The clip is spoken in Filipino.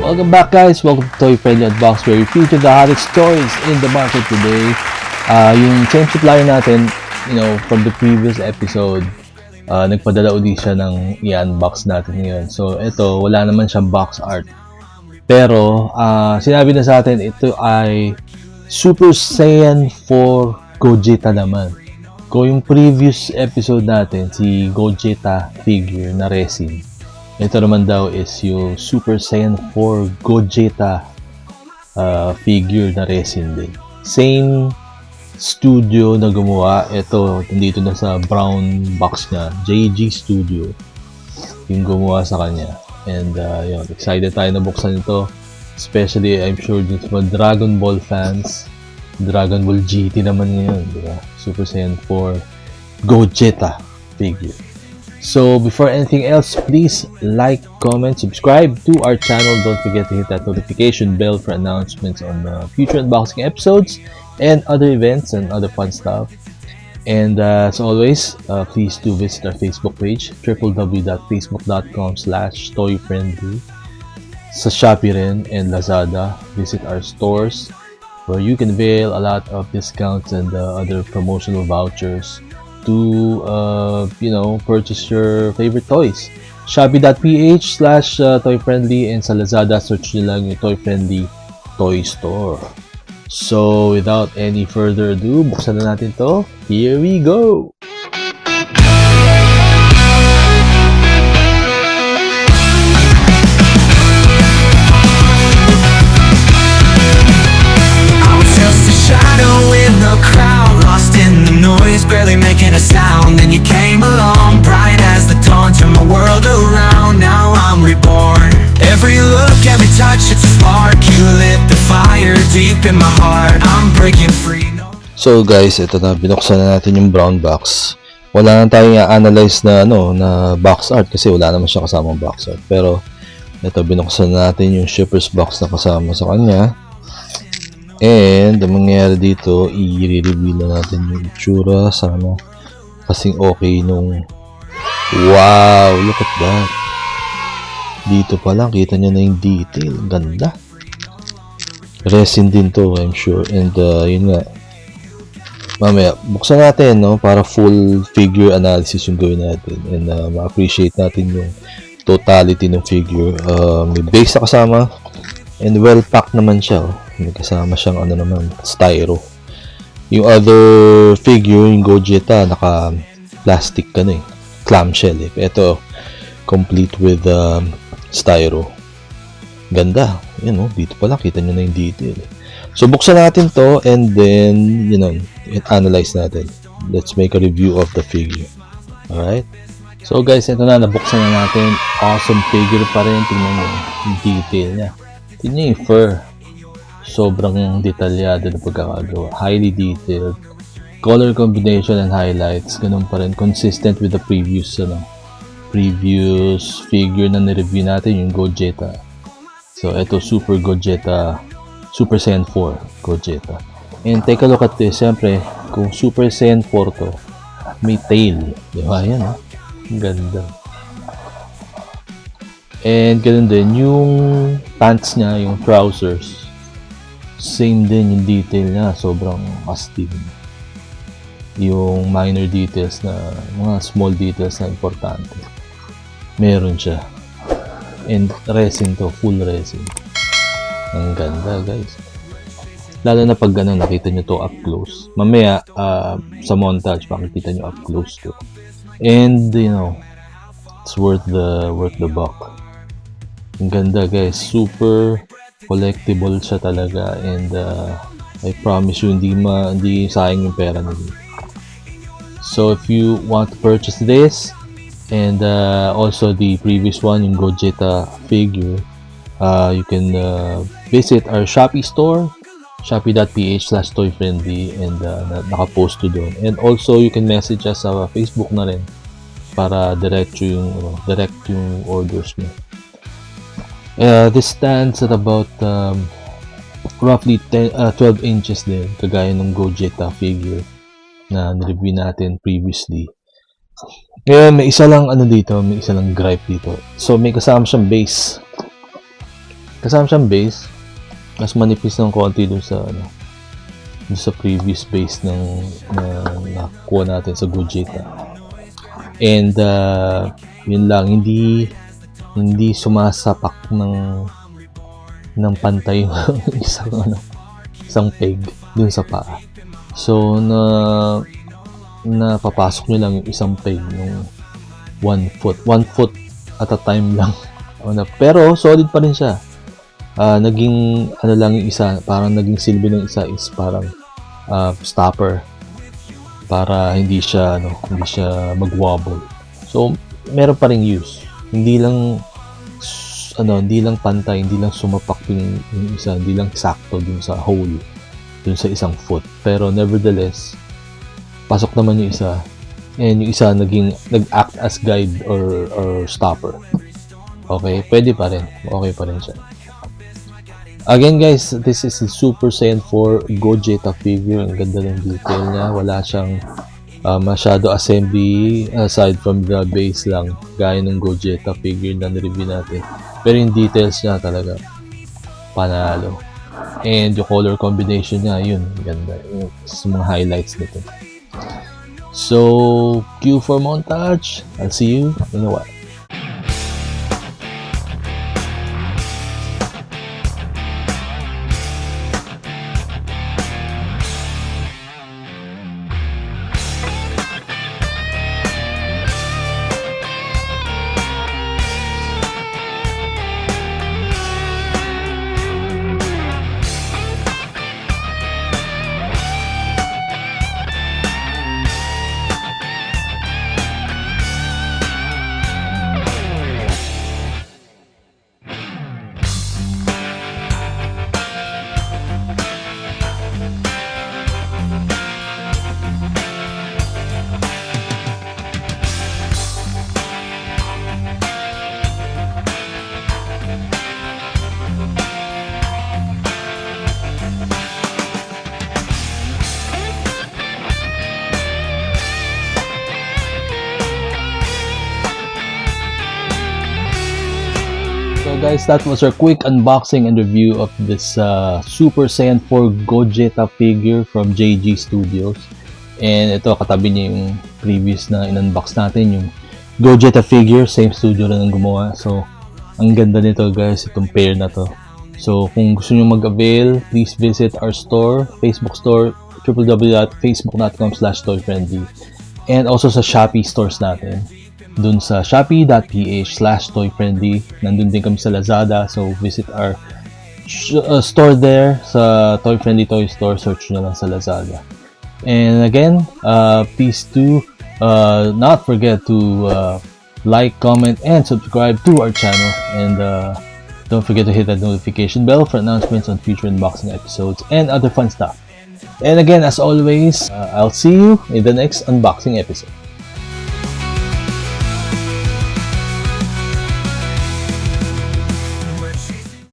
Welcome back, guys. Welcome to Toy Friendly Unbox, where we feature the hottest toys in the market today. Yung chain supplier natin, from the previous episode, nagpadala ulit siya ng i-unbox natin ngayon. So, ito, wala naman siyang box art. Pero, sinabi na sa atin, ito ay Super Saiyan 4 Gogeta naman. Kung yung previous episode natin, si Gogeta figure na resin, ito naman daw is yung Super Saiyan 4 Gogeta figure na resin din. Same studio na gumawa. Ito, nandito na sa brown box niya. JG Studio yung gumawa sa kanya. And yun, excited tayo na buksan ito. Especially, I'm sure dun sa mga Dragon Ball fans. Dragon Ball GT naman ngayon, di ba? Super Saiyan 4 Gogeta figure. So, before anything else, please like, comment, subscribe to our channel. Don't forget to hit that notification bell for announcements on future unboxing episodes and other events and other fun stuff. And as always, please do visit our Facebook page, www.facebook.com/toyfriendly. Sa Shopee rin and Lazada, visit our stores where you can avail a lot of discounts and other promotional vouchers to purchase your favorite toys. Shopee.ph/toyfriendly and sa Lazada, search nyo lang yung Toy Friendly Toy Store. So, without any further ado, buksan na natin to. Here we go! Barely making a sound, then you came along, bright as the dawn, turned my world around. Now I'm reborn. Every look, every touch, it's a spark. You lit the fire deep in my heart. I'm breaking free. So guys, ito na, binuksan na natin yung brown box. Wala na tayong i-analyze na na box art kasi wala naman siya kasamang box art. Pero ito, binuksan na natin yung shipper's box na kasama sa kanya. And, ang mangyayari dito, i-reveal na natin yung itsura. Sana kasing okay nung... Wow! Look at that! Dito pa lang, kita nyo na yung detail. Ganda! Resin din to, I'm sure. And, yun nga. Mamaya, buksan natin, para full figure analysis yung gawin natin. And, ma-appreciate natin yung totality ng figure. May base na kasama. And well-packed naman siya. May kasama siyang styro. Yung other figure, yung Gogeta, naka-plastic clamshell eh. Ito, complete with styro. Ganda. Dito pala, kita nyo na yung detail. So, buksan natin to and then, analyze natin. Let's make a review of the figure. Alright? So, guys, ito na, nabuksan na natin. Awesome figure pa rin. Tingnan mo yung detail niya. Tingnan yung fur. Sobrang detalyado na pagkakagawa. Highly detailed. Color combination and highlights. Ganun pa rin. Consistent with the previous figure na nireview natin, yung Gogeta. So, ito, Super Gogeta. Super Saiyan 4 Gogeta. And take a look at this. Siyempre, kung Super Saiyan 4 to, may tail. Diba? Yan, ganda. And ganun din, yung pants niya, yung trousers, same din yung detail niya, sobrang astig. Yung minor details na, mga small details na importante, meron siya. And resin to, full resin. Ang ganda, guys. Lalo na pag nakita nyo to up close. Mamaya, sa montage, makikita nyo up close to. And, it's worth the buck. Ang ganda, guys. Super collectible siya talaga, and I promise you, hindi sayang yung pera nila. So if you want to purchase this and also the previous one, yung Gogeta figure, you can visit our Shopee store, shopee.ph/toyfriendly, and nakapost to doon. And also you can message us sa Facebook na rin para direct yung orders mo. This stands at about roughly 12 inches din, kagaya ng Gogeta figure na nireview natin previously. Ngayon, may isa lang gripe dito. So, may kasama siyang base. kasama siyang base. Mas manipis ng konti dun sa previous base ng nakuha natin sa Gogeta. And yun lang, hindi sumasapak ng pantay yung isang peg dun sa paa. So napapasok nyo lang yung isang peg ng 1 foot at a time lang. Pero solid pa rin siya. Naging lang yung isa, parang naging silbi ng isa is parang stopper para hindi siya mag-wobble. So meron pa ring use. Hindi lang pantay, hindi lang sumapak yung isa, hindi lang sakto dun sa hole, dun sa isang foot. Pero nevertheless, pasok naman yung isa, and yung isa nag-act as guide or stopper. Okay, pwede pa rin. Okay pa rin siya. Again guys, this is the Super Saiyan 4 Gogeta figure. Ang ganda ng detail niya. Wala siyang masyado assembly aside from the base lang, gaya ng Gogeta figure na nireview natin. Pero yung details niya talaga panalo. And yung color combination niya, yun, ganda. Yung mga highlights nito. So, cue for montage. I'll see you in a while. So guys, that was our quick unboxing and review of this Super Saiyan 4 Gogeta figure from JG Studios. And ito, katabi niya yung previous na in-unbox natin, yung Gogeta figure, same studio rin ang gumawa. So, ang ganda nito guys, itong pair na to. So, kung gusto nyo mag-avail, please visit our store, Facebook store, www.facebook.com/toyfriendly. And also sa Shopee stores natin. Dun sa shopee.ph/toyfriendly. Nandun din kami sa Lazada. So, visit our store there sa Toy Friendly Toy Store. Search nyo lang sa Lazada. And again, please do not forget to like, comment, and subscribe to our channel. And don't forget to hit that notification bell for announcements on future unboxing episodes and other fun stuff. And again, as always, I'll see you in the next unboxing episode.